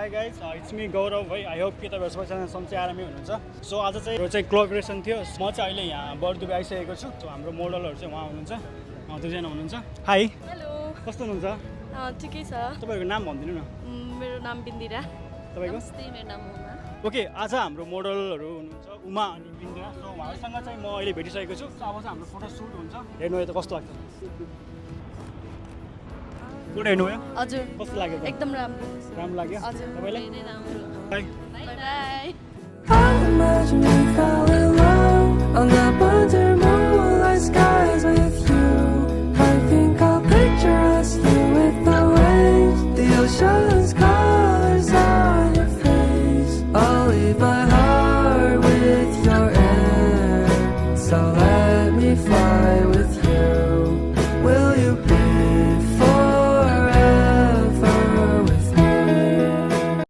hi guys it's me गौरव भाइ I hope कि तपाईँहरू सबैजना सन्चै आरामै हुनुहुन्छ सो आज चाहिँ यो चाहिँ कोलाबोरेसन थियो म चाहिँ अहिले यहाँ बर्दुबे आइसकेको छु सो हाम्रो मोडलहरू चाहिँ उहाँ हुनुहुन्छ दुईजना हुनुहुन्छ हाई हेलो कस्तो हुनुहुन्छ ठिकै छ तपाईँहरूको नाम भनिदिनु न मेरो नाम बिन्दिरा तपाईँको मेरो नाम उमा ओके आज हाम्रो मोडलहरू हुनुहुन्छ उमा अनि बिन्दिरा सो उहाँहरूसँग चाहिँ म अहिले भेटिसकेको छु सो अब चाहिँ हाम्रो फोटो सुट हुन्छ हेर्नु त कस्तो लाग्छ गुड हेर्नुभयो हजुर कस्तो लाग्यो त एकदम राम्रो राम्रो लाग्यो हजुर तपाईँलाई धेरै राम्रो by by I'll imagine if I